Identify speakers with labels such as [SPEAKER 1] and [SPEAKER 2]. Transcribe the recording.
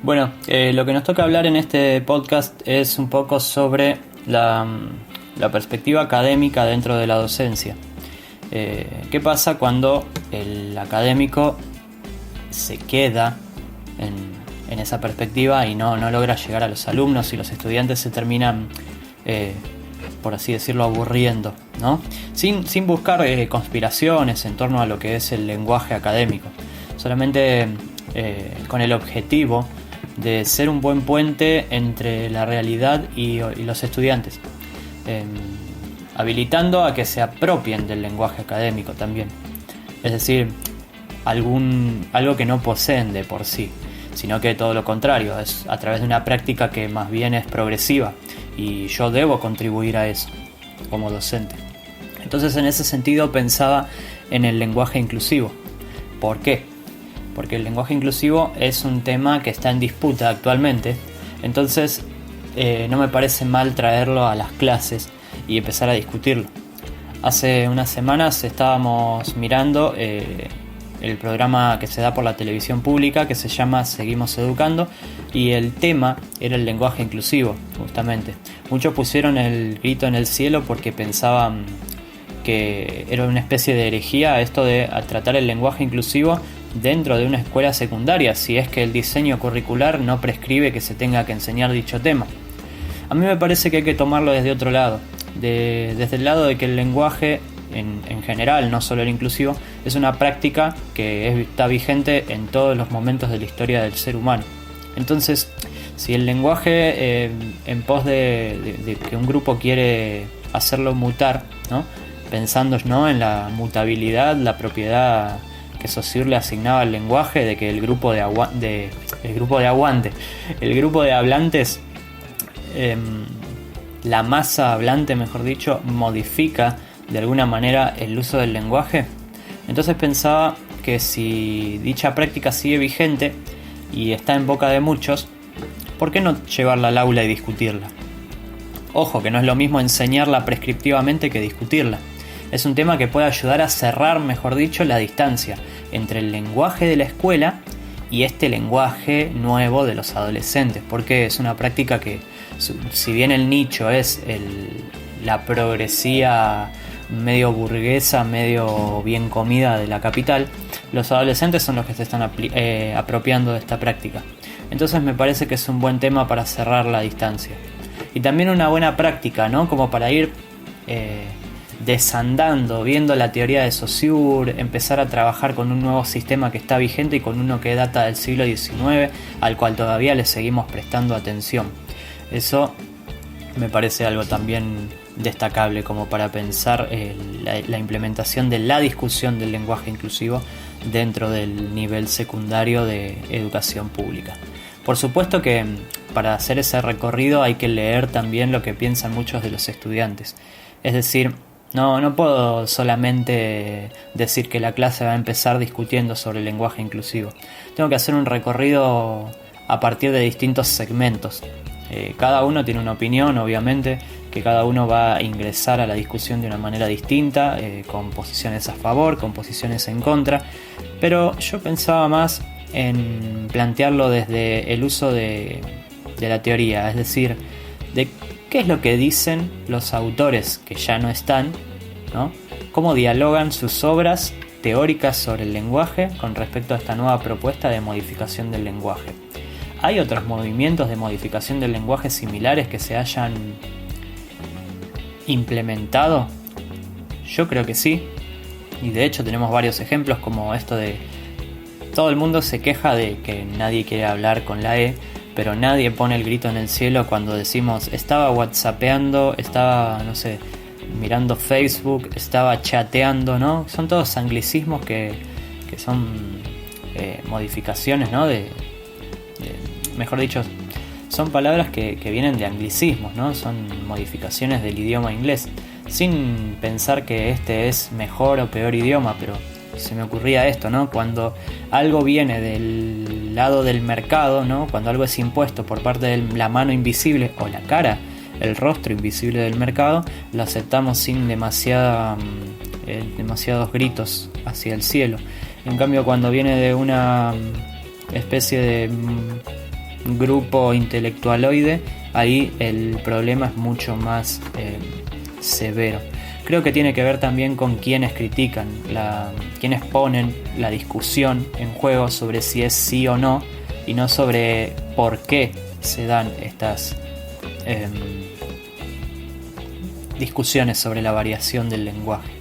[SPEAKER 1] Bueno, lo que nos toca hablar en este podcast es un poco sobre la perspectiva académica dentro de la docencia. ¿Qué pasa cuando el académico se queda en esa perspectiva y no logra llegar a los alumnos y los estudiantes se terminan, por así decirlo, aburriendo, ¿no? Sin buscar conspiraciones en torno a lo que es el lenguaje académico, solamente con el objetivo de ser un buen puente entre la realidad y los estudiantes, habilitando a que se apropien del lenguaje académico también, es decir, algo que no poseen de por sí, sino que todo lo contrario, es a través de una práctica que más bien es progresiva y yo debo contribuir a eso como docente. Entonces, en ese sentido pensaba en el lenguaje inclusivo. ¿Por qué? Porque el lenguaje inclusivo es un tema que está en disputa actualmente, entonces no me parece mal traerlo a las clases y empezar a discutirlo. Hace unas semanas estábamos mirando el programa que se da por la televisión pública que se llama Seguimos Educando, y el tema era el lenguaje inclusivo, justamente. Muchos pusieron el grito en el cielo porque pensaban que era una especie de herejía esto de tratar el lenguaje inclusivo dentro de una escuela secundaria, si es que el diseño curricular no prescribe que se tenga que enseñar dicho tema. A mí me parece que hay que tomarlo desde otro lado, desde el lado de que el lenguaje en general, no solo el inclusivo, es una práctica que está vigente en todos los momentos de la historia del ser humano. Entonces, si el lenguaje en pos de que un grupo quiere hacerlo mutar, ¿no?, pensando, ¿no?, en la mutabilidad, la propiedad que Saussure le asignaba al lenguaje, de que el grupo de hablantes, la masa hablante, mejor dicho, modifica de alguna manera el uso del lenguaje. Entonces pensaba que si dicha práctica sigue vigente y está en boca de muchos, ¿por qué no llevarla al aula y discutirla? Ojo, que no es lo mismo enseñarla prescriptivamente que discutirla. Es un tema que puede ayudar a cerrar, mejor dicho, la distancia entre el lenguaje de la escuela y este lenguaje nuevo de los adolescentes, porque es una práctica que, si bien el nicho es la progresía medio burguesa, medio bien comida de la capital, los adolescentes son los que se están apropiando de esta práctica. Entonces me parece que es un buen tema para cerrar la distancia. Y también una buena práctica, ¿no?, como para ir desandando, viendo la teoría de Saussure, empezar a trabajar con un nuevo sistema que está vigente y con uno que data del siglo XIX, al cual todavía le seguimos prestando atención. Eso me parece algo también destacable como para pensar la implementación de la discusión del lenguaje inclusivo dentro del nivel secundario de educación pública. Por supuesto que para hacer ese recorrido hay que leer también lo que piensan muchos de los estudiantes. Es decir, no puedo solamente decir que la clase va a empezar discutiendo sobre el lenguaje inclusivo. Tengo que hacer un recorrido a partir de distintos segmentos. Cada uno tiene una opinión, obviamente, que cada uno va a ingresar a la discusión de una manera distinta, con posiciones a favor, con posiciones en contra, pero yo pensaba más en plantearlo desde el uso de la teoría, es decir, de qué es lo que dicen los autores que ya no están, ¿no?, cómo dialogan sus obras teóricas sobre el lenguaje con respecto a esta nueva propuesta de modificación del lenguaje. ¿Hay otros movimientos de modificación del lenguaje similares que se hayan implementado? Yo creo que sí, y de hecho tenemos varios ejemplos, como esto de todo el mundo se queja de que nadie quiere hablar con la E, pero nadie pone el grito en el cielo cuando decimos estaba whatsappeando, estaba, no sé, mirando Facebook, estaba chateando, ¿no? Son todos anglicismos que son modificaciones, ¿no?, mejor dicho, son palabras que vienen de anglicismos, ¿no? Son modificaciones del idioma inglés, sin pensar que este es mejor o peor idioma, pero se me ocurría esto, ¿no? Cuando algo viene del lado del mercado, ¿no?, cuando algo es impuesto por parte de la mano invisible o la cara, el rostro invisible del mercado, lo aceptamos sin demasiados gritos hacia el cielo. En cambio, cuando viene de una especie de grupo intelectualoide, ahí el problema es mucho más severo. Creo que tiene que ver también con quienes critican, quienes ponen la discusión en juego sobre si es sí o no, y no sobre por qué se dan estas discusiones sobre la variación del lenguaje.